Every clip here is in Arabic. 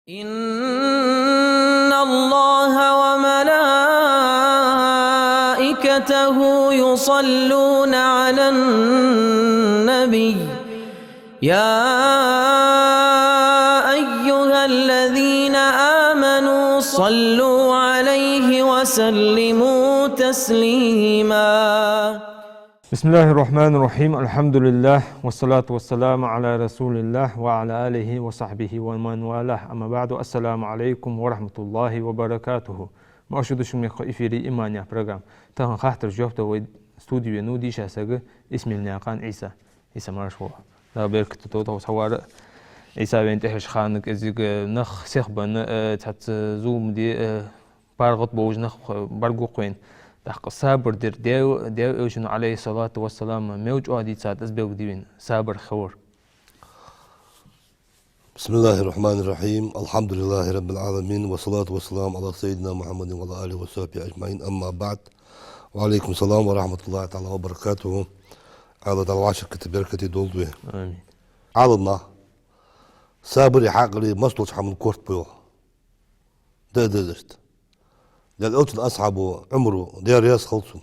إن الله وملائكته يصلون على النبي يا أيها الذين آمنوا صلوا عليه وسلموا تسليما. بسم الله الرحمن الرحيم. الحمد لله والصلاة والسلام على رسول الله وعلى آله وصحبه ومن والاه. أما بعد، السلام عليكم ورحمة الله وبركاته. ما أشهد شمي خيفيري إيمانيا برنامج تهان خاطر جوفته واستوديو نودي شاسجة اسم الناقان عيسى مرشوه لا بركة توتا وصوار عيسى بنت إيش خانك إزيج نخ سخبن تحت زوم دي بارغط بوج نخ برجو قين تحق صابر ديو إيشن عليه الصلاة والسلام موج أدي سات أسبوع دين صابر خور. بسم الله الرحمن الرحيم. الحمد لله رب العالمين والصلاة والسلام على سيدنا محمد وعلى آله وصحبه أجمعين. أما بعد، وعليكم السلام ورحمة الله تعالى وبركاته. على دلواشر كتبركتي دولدوي آمين. على صابر يحقلي مصلوش حمل كورت بيو دشت قال قلت لأصحابه عمره دير ياس خلصوا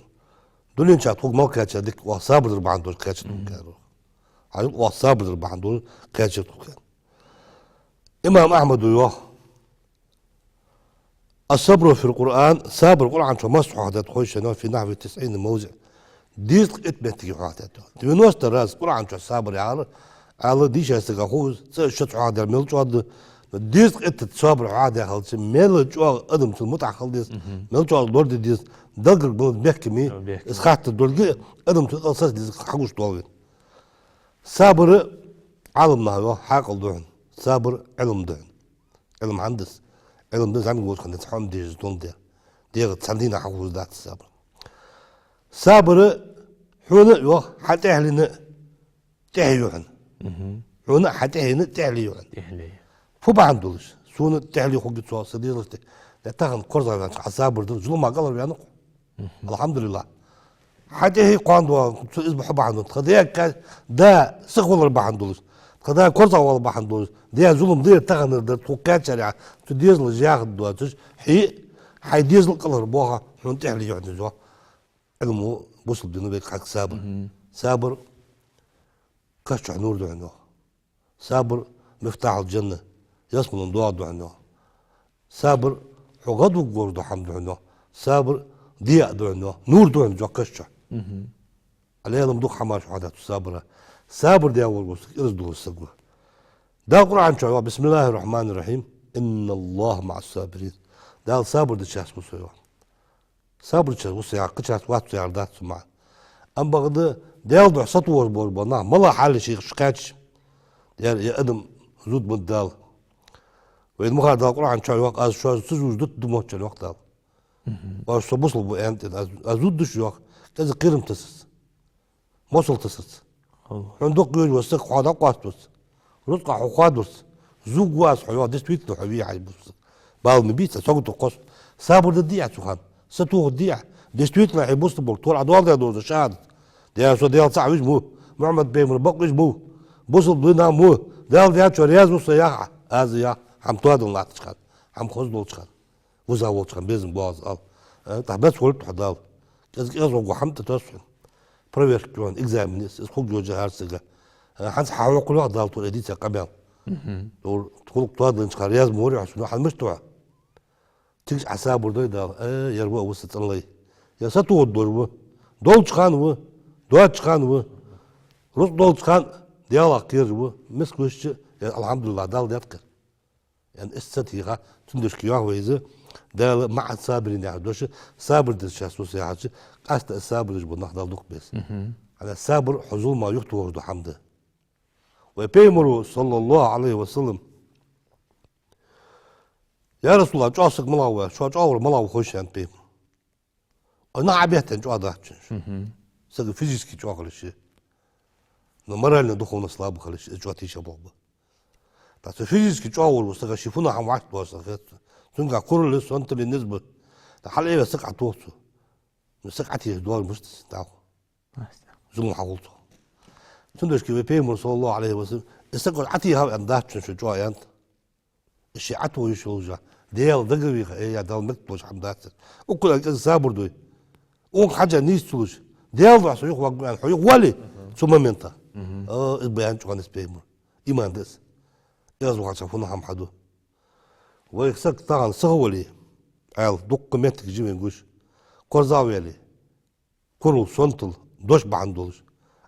دولين شاتوك ما كاتش هذيك وصابر ربع عندول كاتش كانوا عارف وصابر ربع عندول كاتش كان إمام أحمد وياه الصبر في القرآن صابر القرآن شو مصح هذا تخش في نحو 90 موضع ديس اتمتي هذا تونوست الراس القرآن شو صابر يعرف على ديش هستقاخوز شت هذا ملج هذا ديس صابر هذا خلص ملج أدم المتع خلص ملج دور ديس دقر بلد بيحكمي إسخات الدول أدم الأساس ديس حقوش طويل صابر علم هذا حق الدهن صابر علم دهن علم هندس علم دهن زعما نقول خلينا نتحمل ديج دون دير تصدينا حقوش ذات صابر حونا يو حتى أهلنا تحيوهن حونا حتى أهلنا تحليوهن فوق عندولش سونا تحلي خوك تصور صديقك لا تاخن كرزة عن صابر دول زلوا ما قالوا بيانو الحمد لله حتى هي قاندوا اسمه حب عندهم خديها ده سخول ربع عندولش خديها كرزة ولا ربع عندولش ده ظلم دير تاخن ده توكات شريعة تديز لجاخ دواتش حيديز القلر بوها حون تحلي يعني جو علمه وصل بينه حق صابر صابر كشح نور دو عنده صابر مفتاح الجنة يصمن الدعاء دو عنده صابر حقد وقور دو حمد عنده صابر ضياء دو عنده نور دو عنده كشح عليه لمدوق حماش حدث صابر دي أول وصل إرزدو السقوة ده القرآن شو بسم الله الرحمن الرحيم إن الله مع الصابرين ده صابر دي شخص مسوي صابر شخص مسوي قشات وات سياردات سمع أم بغض ديال ضع سطور بوربنا ملا حال شيخ شكاتش ديال يا أدم زود بدال وإذا ما هذا القرآن شو وقت أز شو تزوج ضد دموت شو وقت هذا وش تبصل بأنت أزود دش وقت كذا قرم تسس موصل تسس عندك يوج وسق هذا قاطوس رزق حقادوس زوج واس حيوان دش تويت له حبيبي عيب بعض مبيت سوق تقص صابر الديع سبحان ستوه الديع دش تويت له حيبص بقول عدوال ده دوز شهادة ديال شو ديال صعب مو محمد بيمر بقش مو بوصل بنا مو ديال شو رياض وصياحة هذا حم تواد الله تشخد حم خوز دول تشخد وزاو تشخد بيزن باز طب بس قلت حدال كذا وقو حمت تسفن بريفير كمان إكزامينيس اسخوك جوجا هارسجا حنس حاول كل واحد دال طول إديتها قبل دول تقول تواد لنشخد رياض موري عشان حد مشتوع تيجي حساب وردي دال يربو وسط الله يا ستو الدور دول تشخان دوات خان رز دولت خان ديال كير مسكوش الحمد لله دال يذكر يعني استتيغا تندش كياه ويزه دال مع الصابرين يعني دوش صابر دش اسوس يعني قاست الصابر جو نحضر دوك بس على الصابر حصول ما يكتب ورد حمده وبيمرو صلى الله عليه وسلم يا رسول الله جاسك ملاوي شو جاور ملاوي خوش انت بيم انا عبيت جو هذا سقي فيزيكي جو خلشي نمر لنا دخول نصلاب خلش اجواتي شباب بس فيزيكي جو اول وسقي شيفونا عم واحد وسقي تنقع كل سنت بالنسبه حال ايه سقع توصو سقعتي دول مش تاعو زوم حولته تندش كي بيمر صلى الله عليه وسلم استقل عتي ها عندها شو جو انت الشيعات ويشولجا ديال دقوي يا دال مكتوش حمدات وكل صابر دوي اون حاجه نيستوش ديال ضع سيخ وقان حيوق ولي ثم منتا البيان شو نسبيمر ايمان دس يازو شافونا هم حدو ويكسك طبعا سهولي عيال دق متك جيمي نقوش كورزاويلي كورو سونتل دوش بعندولش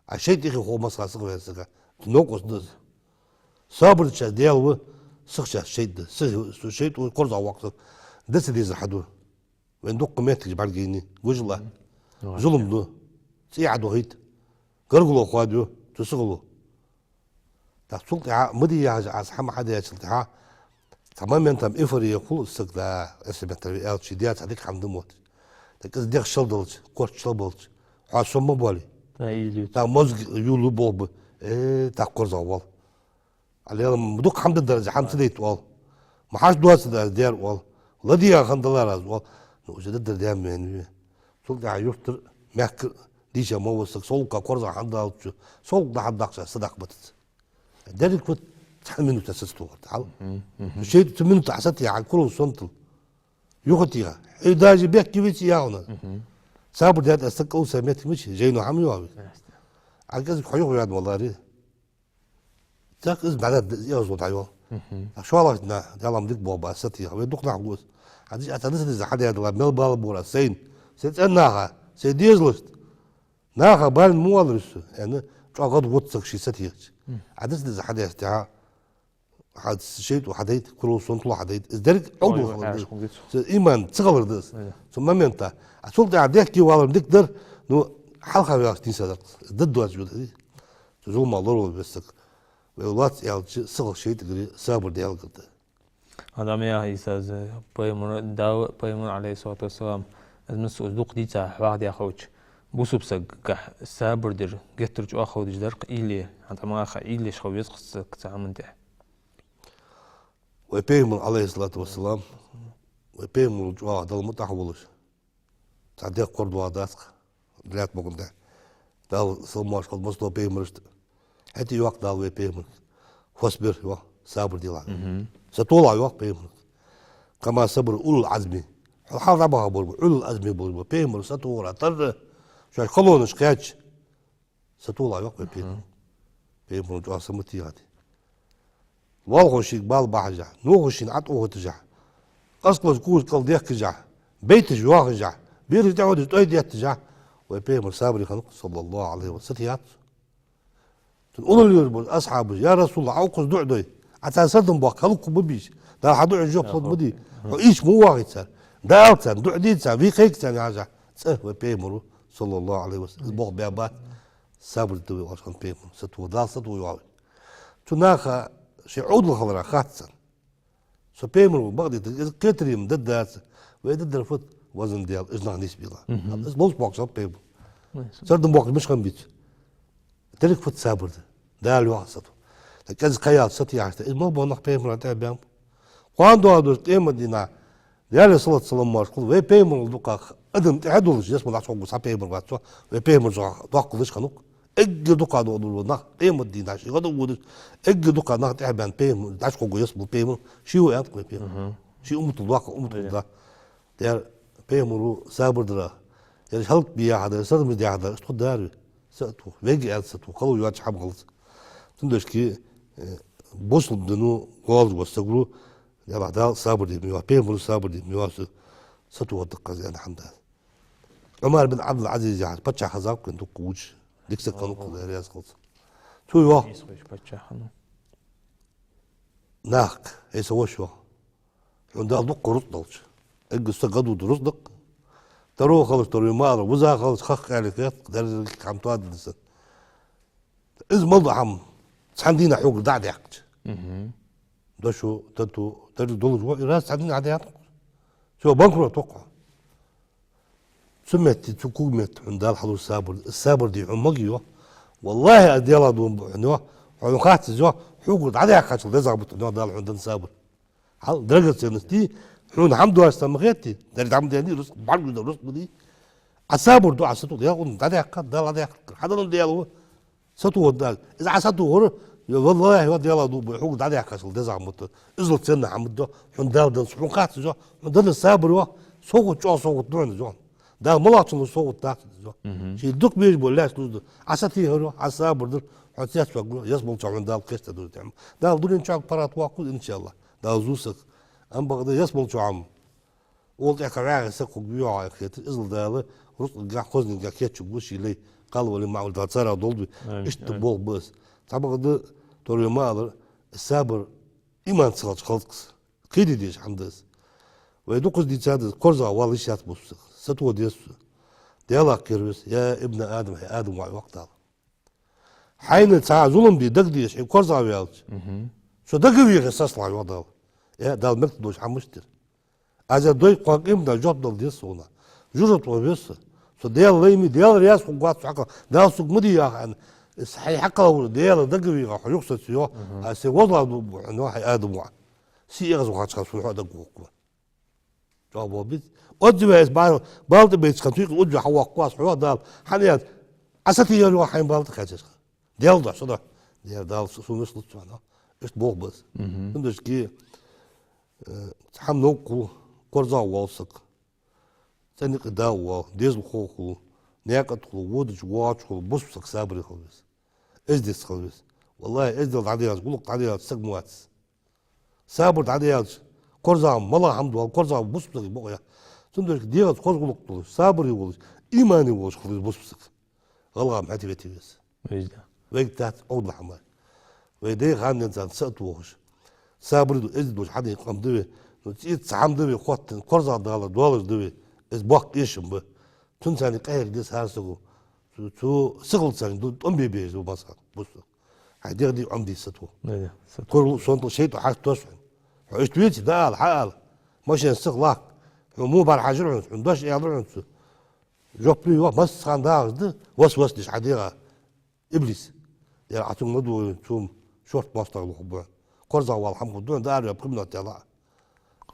عشان تيجي هو مسخ سقف سقف نوقص دز صابر تشا ديال سخشة شيد سخ شيد وكورزا وقت دس دي زحدو وين دق متك بعد جيني وجلا ظلم دو سيعدو هيت قرقلو خوادو تسغلو تحصلت مدي يا حما حدا يشلتها تماما تم افري يقول السقدا اسم التربيه او شديات هذيك حمد موت تكز ديك شلدلت كورت شلبلت عاصم مبالي تا مزق يولو بوب تا كورزا وال على مدوك حمد الدرجه حمد ديت وال ما حاش دواس دير وال لدي خندلار وال وجد الدرجه من سلطة يفتر ماك ديشا موسك سولكا كورزا حمد سولك حداقش صدق بتت ذلك كنت تحمل تسستوها تعال شيء تمنو تحستي على كل سنتل يغتيها إداجي بيحكي بيتي ياونا سابر ديات أستقل سميت مش جينو حميو أبي عجز خيوه ياد والله ري تاك إز بعد يوزو عيوا شو الله نا يلا مديك بابا أستي ويدوق نعقوس عادي أتنسى إذا حد ياد الله مل بالبورا سين سيتناها سيديزلست ناها بال موالرس يعني شو أقعد واتسك شي ستيش عادس إذا حد يستعى حد شيء وحديت كل سنة حديت إزدرك عضو إيمان تغلر دس ثم ما أنت أصلت عديك كي والله بنقدر نو حلقة بيعطي صدق ضد واجب هذه تزول ما ضروري بس ولات يعني صغر شيء تقولي صابر ديال قد هذا ما هي ساز بيمون داو بيمون عليه الصلاة والسلام المس أصدق دي تاع واحد يا خوج بوسو بسق كح صابر در قترج أخو دجدر إيلي حتى ما أخ إيلي شخو يسقط تعمل ده ويبيمون عليه الصلاة والسلام ويبيمون جوا دل متحولش تعدي قرد واداسق دلات مقول ده دال سلماش قد مصلو بيمرشت حتى يوقت دال ويبيمون فاصبر يوا صابر ديلا ستولع يوا بيمون كما صبر أولو العزم الحال ربها بولبو أولو العزم بولبو بيمون ستولع تر شو خلونا شكاش ستولع يوا بيمون جوا سمتي هادي والغوشيك بال بحجة نوغوشين عطوه تجع أصلا كوز قل ديك جع بيت جواغ جع بيرج تعود تؤيد تجع ويبيهم صابري خلق صلى الله عليه وسلم تقول لي أصحابه يا رسول الله عوقز دعدوي حتى صدم بق خلق ببيش ده حدوع الجوب صد بدي وإيش مو واحد صار ده ألتن دعدين صار في خيك صار يا جع ويبيهم صلى الله عليه وسلم بق بيابات صابر دوي عشان بيهم ستو دال ستو يواوي تناخا شعود الخضراء خاصة سبيمرو بغدي كتريم ضد هذا وضد الفوت وزن ديال إجناع نسبي الله بس بوش بوكس بيبو صرت بوكس مش خنبيت تلك فوت سابر ده الواحد سطو كذا قياد سطي عشت ما بونخ بيمرو تاع بيام قاندو هادو تيم دينا ديال صلاة سلام مارش قل وي بيمرو دوكا ادم تعدلش جسم لا تشوف صا بيمرو واتو وي بيمرو دوقلش خنوك اج دوكا دو نخ قيمة دينا شي غدو ودش اج دوكا نخ تعبان بيم داش كوغو يسبو بيم شي هو ينطق بيم شي امت الواقع امت الله ديال بيمرو صابر درا يعني هلك بيا هذا صار مدي هذا اشتو داري ساتو ويجي ساتو قالوا يواجه حب غلط تندش كي بوصل بدنو قال واستغلو يا بعد صابر دي ميوا بيمرو صابر دي ميوا ساتو الدقه زي انا حمد عمر بن عبد العزيز يعني بتشا حزاب كنت قوش ديك سكانو كل رياض خلص شو يوا ناك يسوى شو عندها دق رصدلش اجي استقدوا درصدق ترو خلص ترو مار وزا خلص خخ على كيف قدر عم تواد لسه از موضوع عم عندنا حقوق داع يحكي ده شو تدو دول راس عندنا عاديات شو بنكرو توقع سمعت تكومت عند الحضور السابر دي عمقيو والله اديلا دون نو عن خاطر جو حقوق عادي خاطر ده زغبط نو دال عند السابر حال درجه سنتي حون حمد واستمغيتي درجه عمد يعني رس بعد ده رس بدي السابر دو عسطو ديال عادي خاطر دال عادي حدا ديالو سطو دال اذا عسطو هو والله ودي يلا دوب حقوق دعدي كاسل دزع مت ازل سنة عمدو حن دال سبحان قات جو حن دل الصبر و سوق جو سوق دون جو دا ملاطن سوق تاك جو شي دوك بيج بولاش دو عساتي هرو عصابر دل حتيات وقول يسمو تعمل دال قست دول تعمل دال دول نشاك برات واقول ان شاء الله دال زوسك ام بغدا يسمو تعمل قلت يا كراغ سكو بيو خيت ازل دال رط قا خوزن قا كيتش بوشي لي قالوا اللي معول دال صار دول اشتبول بس طبعا توري مالر السابر إيمان صلت خلقس كيدي ديش عندس ويدوقس دي تسادس كورزا والش ياتبوس ستو ديس ديالا كيرس يا ابن آدم يا آدم وعي وقت هذا حين تسعى ظلم دي دق ديش كورزا ويالش شو دق ويغ اساس لا يوضل يا دال مكتدوش عمشتر أجا دوي قاق إمنا جوت دل ديس هنا جرت وبيس شو ديال ليمي ديال رياس وقوات حقا ديال سوق مدي يا صحيح حقا ديال دقوي راح يقصد سيو سي وضع انه حي ادم وع سي يغز وقت خاص هذا قوق جواب بيت ادجواس بالت بيت كان تيق ادج حوا قواس حوا دال حنيات اساتي يلو حين بالت خاجس ديال ده صدا ديال دال سو نسلت انا ايش بوق بس عندش كي تحملوا قرزا والسق تنق داو ديز خوخو نياقت ودج واتش بوسك صابري خلص ازدس خلص والله ازدل عديات قلق عديات سقموات صابر عديات كرزا ملا حمد والله كرزا بوسك بقى تندرك ديات كرز قلق صابري ولش ايماني ولش خلص بوسك غلغام حتيتي بس وجدا وقتات عود الحمار ويدي غان انسان سقط وش صابر ازدل حد يقام دوي نتيت سحم دوي خوت كرزا دولار دوي از بوق يشم به تنساني قايل ديس هارسو تو سغل سان دو امبي بيز وباص بص هيدير دي عمدي ستو كل صوت شيء حاجه توسع ايش تويتي ده الحال ماشي استغلاق مو بار حاجه عندوش يعذر جو بلو بس خاندار ده وسوس ديش حديره ابليس يا عتم مدو توم شورت ماستر الخبا قرزه والحمد دون دار يقمنا تلا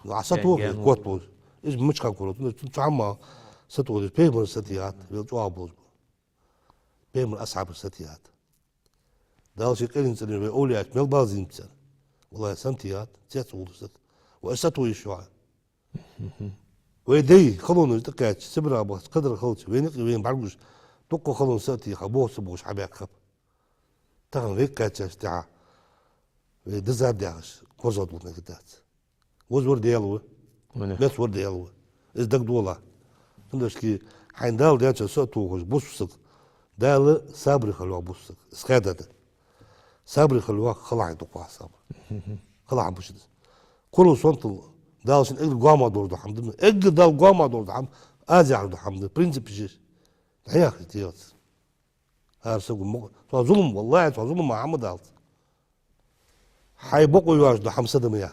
عصتو كوتو ايش مش كاكورو تعمى ستو بيمر ستيات بالجواب بيمر اصعب الستيات داو شي قلن سنه اوليات مال بازين بسر والله سنتيات تياتو واساتو يشوع ويدي خلون تقات سبرا بس قدر خلص وين بعرفش دقو خلون ساتي خبوس بوش حبيك خب تغن هيك كاتش تاع دزاد داش كوزود نكتات وزور ديالو بس ور ديالو از دق دولا عندش كي حين دال دياتش ساتو خوش بوسك دال صبري خلوا بوسك اسكادت صبري خلوا خلع دقوا صبر خلع بوش كل صنت دالشن اجل قاما دور حمد اجل دال قاما دور حمد ازع دور حمد برنسيب جيش يا اخي تيات هارسو ظلم والله ظلم مع محمد دالت حي بقوا يواج دو حمسه دميا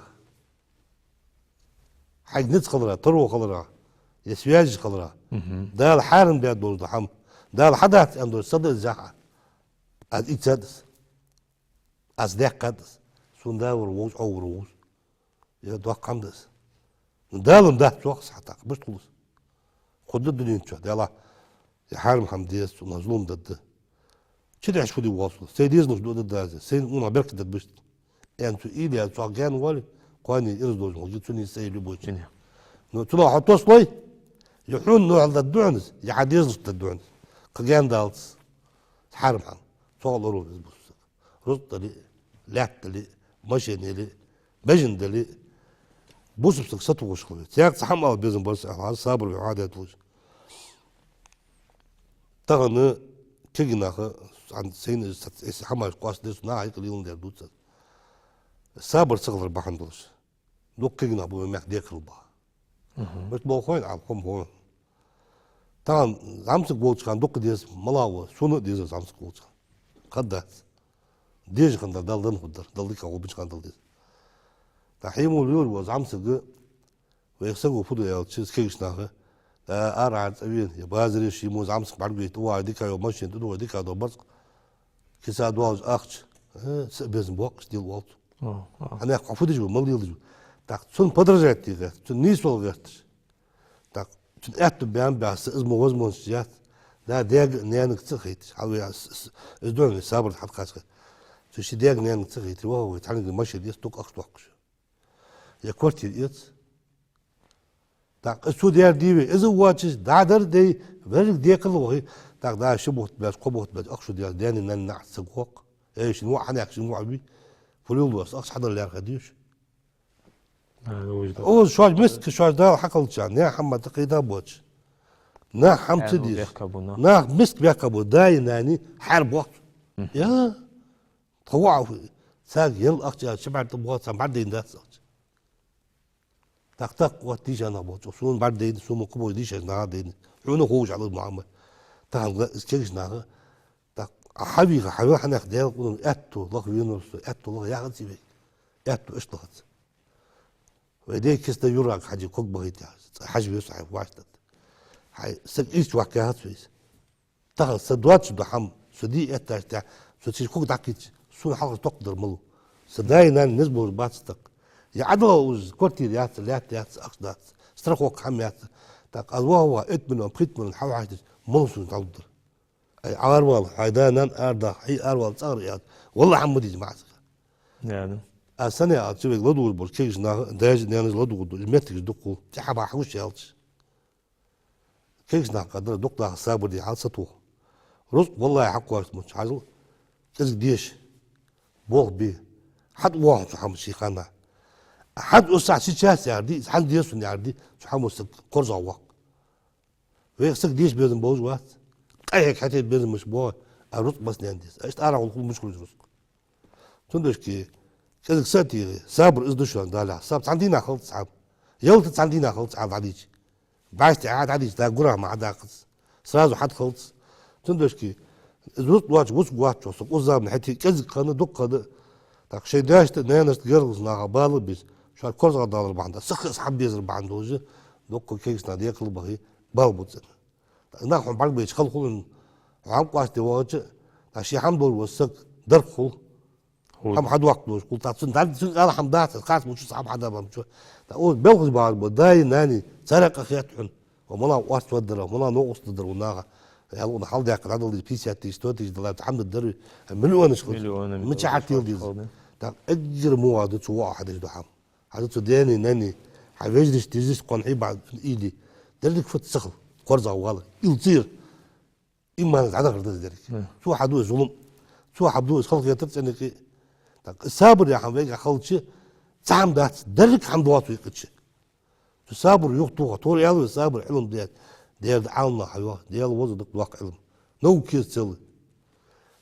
حي نت خضرا طرو خضرا يسوياج خضرا دال حارن بيد دور دو حم دال حدث عنده صدر زحا از اتسادس از ديق قدس سون داور ووز او روز يا دوق قمدس دالم ده توقس حتى باش تخلص خد الدنيا تشوف يلا يا حارم حمديس ومظلوم ضد كده عش فدي واصل سيديز نش ضد ده سين وما برك ضد بس انتو ايدي اتواجان ولي قاني ارزدوز موجود سني سيلي بوتشين نو طلع حطوصلي يحون نوع الدعنز يا حديز ضد الدعنز قجان دالس حارم حم صال روز بس رط لي لعت لي مشين لي بجن لي بوس بسك سطوش خلي تياك صحم او بيزن بس على صابر وعادات وش تغنى كيجنا عند سين حماش قاس ديس ناعي قليل ديال دوت صابر صغر بحندوش دوك كيجنا بو ماك ديك البا بس بو خوين على قوم هون طبعا زعمسك بوتش كان دوك ديس ملاوه شنو ديس زعمسك بوتش قدات ديج كان دالدن خدر دالديك هو بيش كان دالديس تحيمو اليور وزعمسك ويخسقوا فدو يا تشيز كيش ناخه أرعد أبين يبازري شيء موز عمسك بعرقيت هو ديك يوم ماشي تدو ديك هذا بس كيساد واج أخش بيزن بوقش ديال والت أنا أقفودي جو مالي جو تاك تون بدرجاتي غير تون نيسول غيرتش تاك تون أكتب بيان بس اسمه وزمون شجات ده ديج نيانك تخيت حاول إزدون صابر حد قاسك تشديق نين تغيت وهو يتعلم المشي دي ستوك أخطوكش يا كورتي ديت تاق السوديار ديبي إذا واتش دادر دي بريك ديك الله تاق دا شبهت بس قبهت بس أخشوا ديال داني نن نعس سقوق إيش نوع حنا أكش نوع بي فلول بس أخش حدا اللي أرخديش أول شوي مسك شوي دا حكل شان يا حمد تقيدا بوتش نا حم تديش نا مسك بيكبو داي ناني حرب وقت يا طوعوا ساق يل أخش شبع تبغى بعدين ده تاق وقت ديش أنا بوتش وصون بعدين سومو قبو ديش أنا دين عونه خوش على المعامل تاق كيش ناقة تاق حبيبي حنا خدير قولوا أتو الله ينور أتو الله ياخذ سيبي أتو إيش لغت وإذا كسر يراك حاجة كوك بغيت حاجة يصحى واجد هاي سك إيش وكهات فيس تاق سدوات شو دحم سدي أتاع سدي كوك داكيت سون حلقة تقدر ملو سداينا نسبة باتستك يعدوا كورتي يات أقصد استرخوك حميات تاق الله إتمن وبريتمن حاول عايز منصون تعودر أي أروال هيدانا أردا هي أروال صار يات والله حمودي جماعة يعني السنة أتشوف لدول بركيج نا داج نانز لدول المتر دقو تحب حوش يالش كيج نا قدر دقة صابر دي حال سطوه رزق والله حق وارث مش عايزه كذا ديش بوغ بي حد واحد سبحان شيخانا حد أسع شيء يعدي حد ديش يعدي سبحان مسك قرص عواق ويسك ديش بيزن بوز وات أي حتى بيزن مش بوه الرزق بس نانديس إيش أنا أقول مشكلة الرزق تندش كي كذا ساتي صابر إزدوش دالع صاب عندنا خلط صعب يلت عندنا خلط صعب عديش بعد عاد عديش دا قرا ما عدا قص سرازو حد خلط تندش كي الرزق واج وس واج وس وزام حتى كذا قانون دقة ده تاك شيء داش نانس جرز ناقبال بس شو الكورس غدار بعند سخ صحاب بيزر بعندوجه دقة كيس نادي يقلب هي بالبوت ناخذ بعد بيش خلقون عم قاست واجه شي حمد وسك درخل هم حد وقت لوش قلت تعطون تعال انا حمدات قاس مش صعب حدا بمشو تقول بلغ بعض بداي ناني سرق خياتحن ومنا واس ودر ومنا نقص تدر وناغا يلا نحل داك هذا اللي بيسات تيستوتي دلات حمد الدر مليون شغل مش عاتيل دي اجر مواد تو واحد يدحم هذا تداني ناني حويجلش تيزيس قنعي بعد ايدي درك فت سخل قرزه والله يطير إما هذا غير ذلك شو حدوه ظلم شو حدوه خلق يترتنك الصابر يا حبيبي خلص تعم دات درك حمدوات ويقتش الصابر يقطع طول يالو الصابر علم ديال عالنا حيوان ديال وزن واقع علم نو كيس تسوي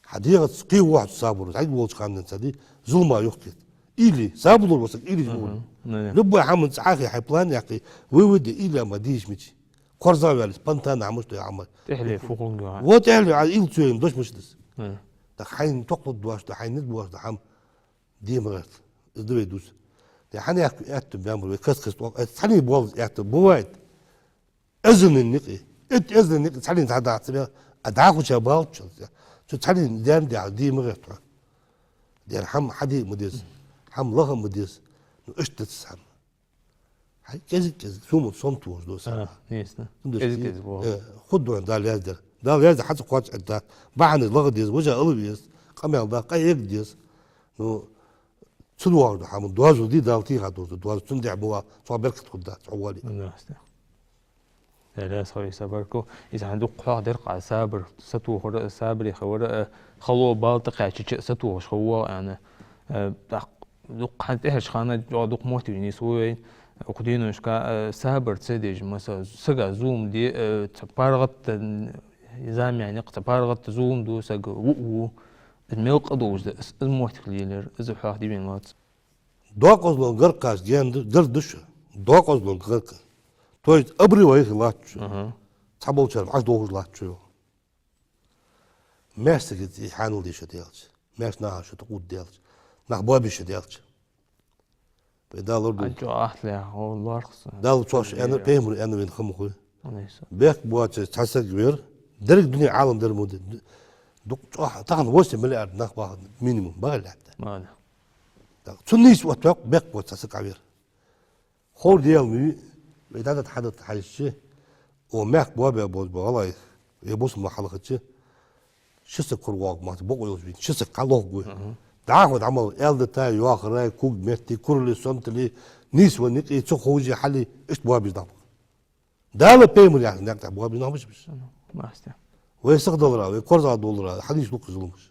حديقة سقي واحد الصابر عيد وش خامن سدي ظلمة يقتل إلي صابر وسك إلي يقول لبوا حمد سعاخي حيبلان يحكي ويودي إلي ما ديش مشي قرزة ولا سبنتان عمشت يا عمر تحلي فوقهم جوا وتحلي على إيل تسوين دوش مش دس ده حين تقلد واش ده حين ندواش ده حم دي مرات دوي دوس ده حين يكتب بيعمل ويكسكس حين يبغى يكتب بوايد أذن النقي أذن النقي حين تعدى عتبه أدعاه شباب شو حين دام دي مرات ده حم حدي مديس حم لغم مديس اشتت حم هاي كذا سومو صمتوش دوس نيسنا كذا خدوا دال يازدر دال يازدر حتى قوات عدا بعد لغة ديز وجه قلبيز قميل دا قيق ديز نو تدوار دا حمد دوازو دي دالتي هادو دوازو تندع بوا صابرك تخدا تعوالي نيسنا لا صاري سابركو إذا عندك قاع درق على سابر ستو خرق سابري خورق خلو بالتقع شيء ستو خو يعني دق حد إيش خانة دق موتي نيسوي وقدينو إشكا سابر تسديج مثلا سجا زوم دي تبارغت زام يعني تبارغت زوم دو سجا وو الملك أدوج ده الموت كليلر إذا حاه دي بين وات دوق أصلون غرقاس جيان دردش دوق أصلون غرق تويت أبري وهي لاتش تابو شرم عش دوج لاتش ماستك يحانو دي شديالش ماست نها شو تقود ديالش نخبابي شديالش بدال أردو أجو أحلى هو لارخص دال توش أنا بيمر أنا بين خمخوي بيك بوات تحسك كبير درك دنيا عالم در مود دق طبعا وسط مليار نخبا مينيموم بقى حتى ما ده تنيس وتوق بيك بوات تحسك كبير خور ديال مي بدأت تحدث حال الشيء وماك بوابة بوز والله يبص ما حلقتش شسك كرواق ما تبغى يوزبين شسك قلوق دعاخد عمو إلدتا يواخر كوك مهتي كورلي سنتلي نيس ونيك يتسخوجي حالي إيش بوابي نعم دالة بيمر يعني نقطع بوابي نعم مش ما استع ويسق دولار ويكورزا دولار حديث لوك زلمش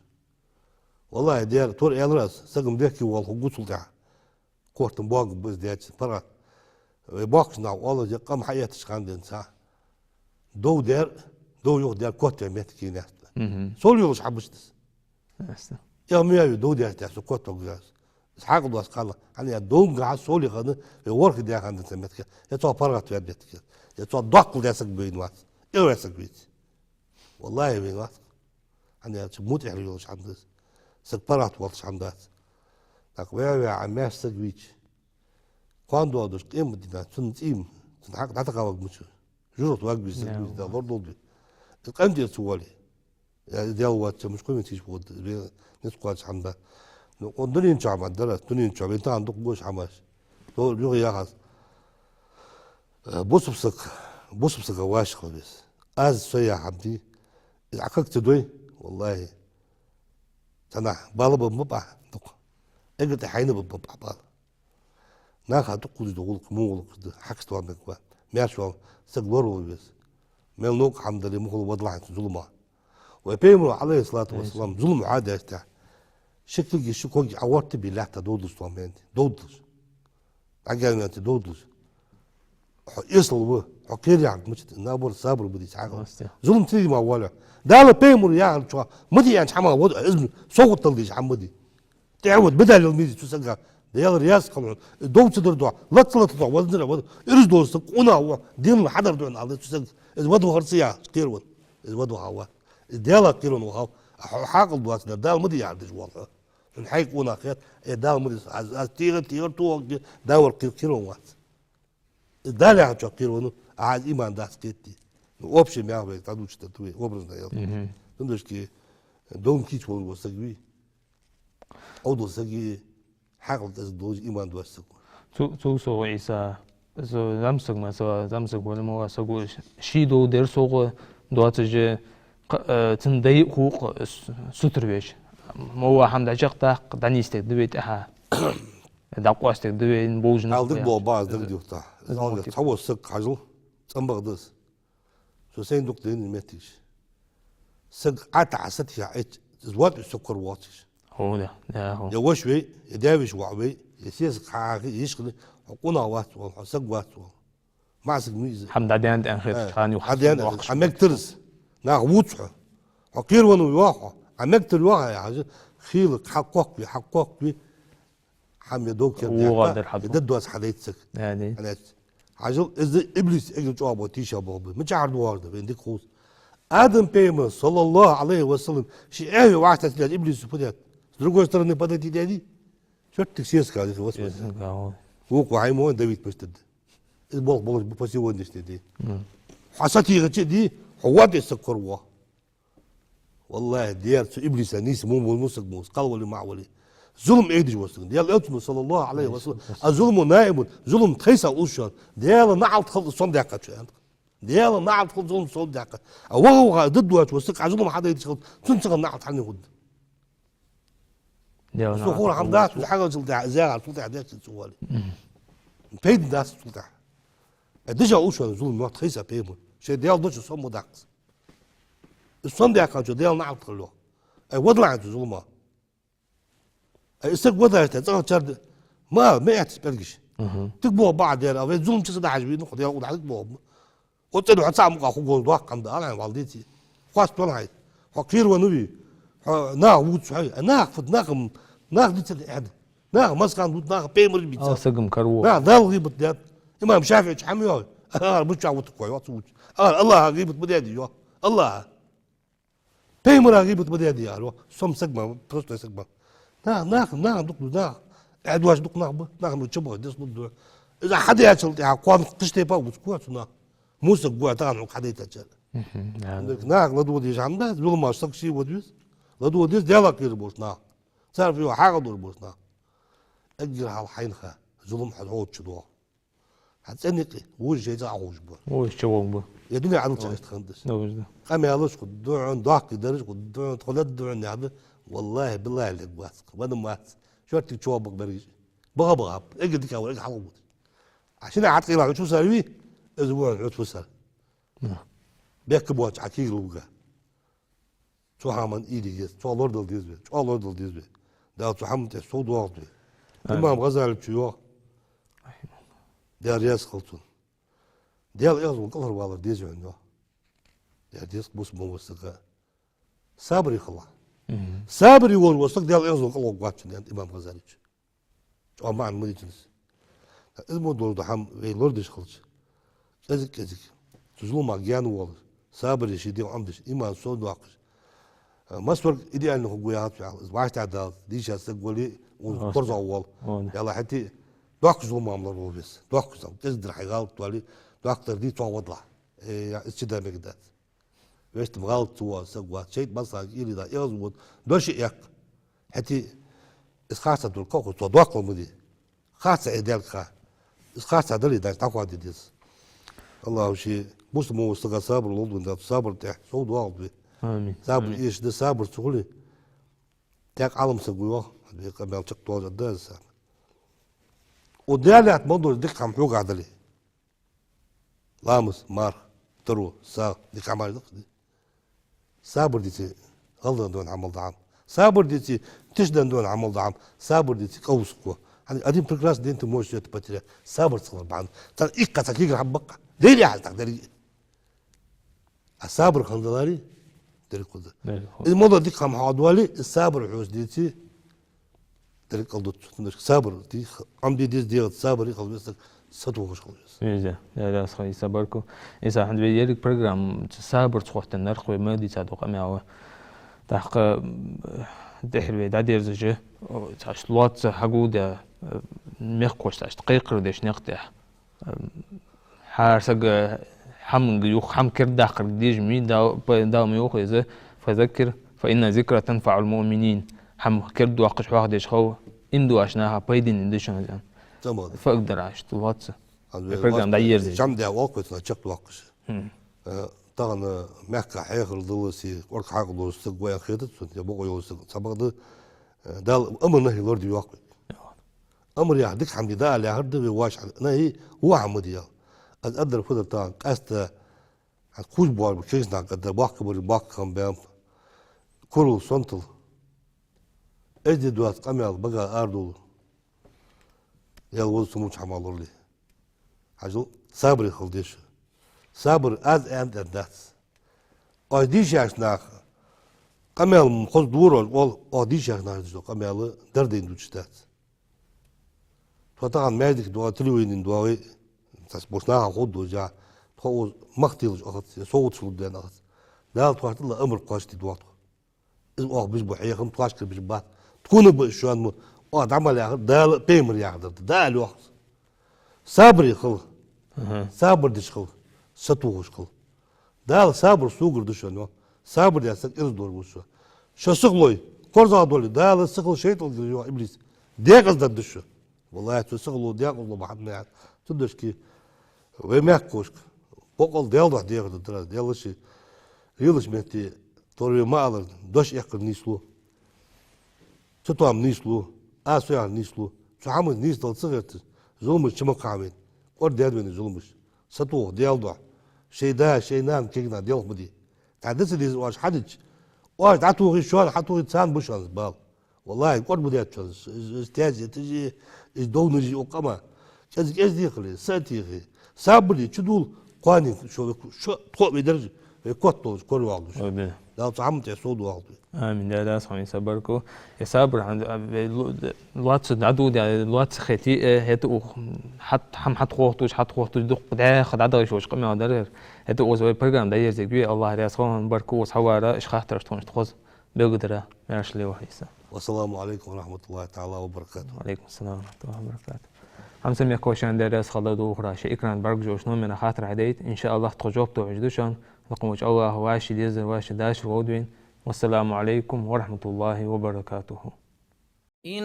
والله ديار تور إلراس سقم ديكي والله قوت سلطع كورتن بواق بس ديات برا ويباقش ناو والله جا قام حياتش قاندين ساعة دو دير دو يوغ دير كوتا مهتكي ناس سول يوغش حبشتس استع يوم يا دو دير تاس كوتا غاز اسحاق دوس قال انا دون غا سولي غن ورك دير قاندين سمتك يتو برا تيدتك يتو دقل ديسك بين وات يوسك بيت والله بين وات انا تموت يحلوش عندس سكبرات والش عندات لك ويا عماس سجويتش quando dos tempo de da suntim sunhaq da taqa wag mucho jurot wag bis da برضه القندي سوالي ديوات مش كل تيجي بود نسقاش عندها ودنين شعب درس دنين شعب انت عندك بوش حماس دول بيغي ياخذ بوسبسك واش خالص از سيا عبدي عككت دوي والله انا بالب مبع اجت حين ببع بال ناخذ تقول دول مول حكست وانك ماشوا سغورو بس ملنوك حمد لله مخل وضلع ظلمه وبيمر عليه الصلاه والسلام ظلم عاده تاع شكل شكوك عورت بالله تدودس طومنت دودس عجلنا تدودس يصلوا حكير يعني مش نابور صابر بدي ساعه ظلم تيجي ما ولا ده بيمر يا شو مدي يعني حما وضع اسم صوت تلديش حمدي تعود بدل الميزي تسقى ده رياس قالوا دو تدر دو لا تطلع وزن ارز دوس قنا هو دين حضر دون على تسقى ودو هرسيا كيرون ودو هوا ديالا كيرون وهاو حاقل دواس ده مدي يعني والله الحيك قنا خير ده مدي تيغ تو داور كيرون وات ده لا كيرون عاد ايمان داس كيتي اوبشن ما هو تدوش تتوي وبرزنا يلا تندش كي دون كيتش وسقوي او دو سقي حاقل دوز ايمان دوسك تو سو عيسى so zamsag ma so zamsag wala mo so go shido der so doatje tindai huquq suturbesh mo hamda jaqta danistek debet aha da qostek deben bojun aldık bu baz da diyorta aldık tavosuk hajıl tsambagdız so sen doktorin metis sag ata asat ya et zwat sukkur watch هو ده هو يا وشوي يداوش وعوي يسيس حاجه يشغل قنا وات وحسق وات ما سق ميز حمد عديان انخيط خاني وحديان عمك ترس ناخ وصح حقير ونو يواخ عمك تلواخ يا حاجه خيلك حقوق بي حم يدوك هو غادر حد ددوس حديتك يعني انا حاجه از ابليس اجل جواب تيشا بوب مش عارف وارد بيندك خوص ادم بيمن صلى الله عليه وسلم شي ايه واحد ابليس بدات с другой стороны подойти дяди что ты все сказал господи وقع عيمون داويد بستد البول بول بسيون دي حساتي غتي دي حوات السكر والله ديار ابليس نيس مو موسق موس قال ولي مع ولي ظلم ايدج وسط ديال الاتم صلى الله عليه وسلم الظلم نائم ظلم تيس الاشهر ديال نعل خلص صندقه ديال نعل خلص ظلم صندقه وهو ضد وسق ظلم حدا يدخل تنسق نعل ثاني غد سخور عمدات وحاجه تلدع زاغ تلدع داك سوالي بيد داس تلدع ديجا اوشو زول ما تخيسا بيمو شي ديال دوش صمو داكس الصم داك ديال نعل تخلو اي وضلع زولما اي سك وضع تاع ما يعتبرش تكبو بعض ديال او زول مش صدع عجبي نقض ياخذ عليك بو وتدو حتى مقا خو دوق عند انا والدتي خاص طلعت فقير ونبي ناخ ووت صحيح ناخ فد ناخ دي تد ناخ مسكن دوت ناخ بيمر بيتزا سقم كرو ناخ دال غيبت ديال امام شافعي حميو بوش عوت كوي وات الله غيبت بديدي يو الله بيمر غيبت بديدي يا سم سقما بروست سقما ناخ دوك ناخ ادواش دوك ناخ متشبه ديس بدو اذا حد ياكل تاع قوام قشتي با وسكوتنا موسى قوا تاع حدا يتاكل ناخ لدو دي جامدا زول ما سكشي وديس لدو ديس ديالك كير بوسنا تعرف يو حاجه دور بوسنا اجر على حينها ظلم حدود شدوا حتسنقي وجه جا عوج بو وش شوون بو يا دنيا عن تخندس نوز ده قام يالش دعون ضاق درج دعون تقلد دعون هذا والله بالله اللي واثق وانا ما شرط تشوبك بريج بغى اجدك او اجي حلوت عشان عاد قيل شو صار فيه اسبوع عود فسر بيك بوات عكيل لوجا شو هامن ايدي شو لوردل ديزبي شو لوردل ديزبي ده شو حمت صوت واحد امام غزال بشيوخ ديال رياس خلطون ديال يغزو قهر والله ديزو عنده ديال ديس بوس موسقه صابر يخلع صابر يقول وسط ديال يغزو قلو قواتش عند امام غزالي او مع المدينس اسمه دول دحم في لوردش خلص كذا تزلو ما جان والله صابر يشدي وعمدش ايمان صود واقش مصور ايدي انه قويات واحد تعداد ديش هسقولي وقرز اول يلا حتى دوك زو ماملر وبس دوك زو تزدر حيغال طوالي دوك دي تو وضع استدا مقدات ويش تبغال تو سقوات شيء بس يلي دا يغزو دوش يق حتى اسخاصه دول كوكو تو دوك مدي خاصه ايدال خا اسخاصه دول دا تاكو ديس الله شيء بوس مو استغا صابر لولد دا صابر تحت صود واحد امين صابر ايش ده صابر تقولي تاك عالم سقوه بيقبل تقطوع الداس وديالات برضه ديك عم حوق عدلي لامس مار ترو سا ديك عمال دي صابر ديتي الله دون عمل دعم صابر ديتي تشدن دون عمل دعم صابر ديتي قوسكو يعني قديم بركلاس دي انت موش تبتري صابر صغر بعد ترى ايقا تكيك عم بقى ديري حال تقدري الصابر خندلاري ديري كده الموضوع ديك عم حاضوالي الصابر حوس ديتي ديري قلدت صابر دي عم دي ديال صابر يخلص بس سطوخش خلص إذا لا صحيح صبركو إذا عند بيجيك برنامج صابر تخوت النرخ وما دي صادق أمي تحق دحر دادير زج تاش لوات حقود ميخوش تاش دقيقر ديش نقطع حارسق حم يوخ حم كر داخر ديج مين دا ميوخ إذا فذكر فإن ذكرى تنفع المؤمنين حم كر دواقش واحد ديش خو إندو عشناها بايدين إنديشن زين تمام فأقدر عاش لوات البرنامج داير زي جام ده وقت نشق وقش طبعا محكة حيخل دلسي ورك حاجة دلسي قوي خيطت يبغوا يوسق سبق ده أمر نهي لورد يوقف أمر يحدك حمد ده اللي هرد بواش نهي هو عمودي أقدر فضل طبعا أست كوش بوار بكيس ناق قدر باق كم بيم كل صنطل أجد دوات قميل بقى أردو يلوز سموش عمالور لي عجل صبر يخلديش صبر از اند الناس أديش يشناخ قميل مخص دورول وال أديش يشناخ ديشو قميل دردين دوشتات فطبعا مادك دوا تلوين دواوي تسبوشناها خود دوجا تخو مختلج أخذ صوت شلدين أخذ دال توحت الله أمر قاشتي دوات إذ أخ بيجبو حيخم تلاشك بيجبات تكون بشوان مو عمل ياخذ دال بيمر ياخذ دال وقت صبر يخل صبر دشخل ستوغش خل دال صبر سوغر دشنو صبر ياسك إردور وشو شو سقلوي كورزا دولي دال سقل شيطان ديو إبليس ديقز دشو والله تسقلو ديقز لو بحد ما تدش كي ويماك كوشك بقول ديال ده ديقز درا ديال شي يلش متي توري ما على دوش يقر نيسلو تطعم نيسلو أسوي عن نيسلو شو عمل نيس دل صغرت زومش شو مقامين ورد يدوين زومش سطوه ديال ضع شيء ده شيء نام كينا ديال بدي تعدس دي واش حدج واش عطوه غير شوال حطوه إنسان بوش على البال والله قرب بدي أتشوز استاذ تجي دون نجي وقما كذا إيش دي خلي ساتي خي صبري تدول قاني شو تقوم بدرجة يقطع كل واحد لا طعمت يسود واحد آمين لا صحيح صبركو يصبر عند لواتس عدود يعني لواتس ختي هتو حت خوتوش دق ده خد عدا شوش قمة درر هتو وزوي برنامج داير زي بيه الله يسخون بركو وصوارا إيش خاطر تونش تخوز بقدره ماشي لي وحيسا والسلام عليكم ورحمة الله تعالى وبركاته وعليكم السلام ورحمة الله وبركاته هم سمي كوشان درس خلدو أخرى شيء إكران برق جوش نوم من خاطر عديت إن شاء الله تجوب توجدوشان لكم وجه الله واشي ديزل واشي داش وودوين والسلام عليكم ورحمة الله وبركاته إن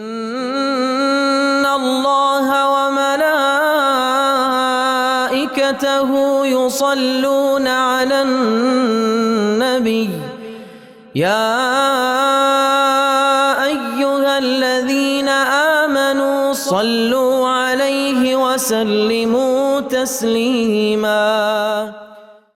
الله وملائكته يصلون على النبي يا صلوا عليه وسلموا تسليما.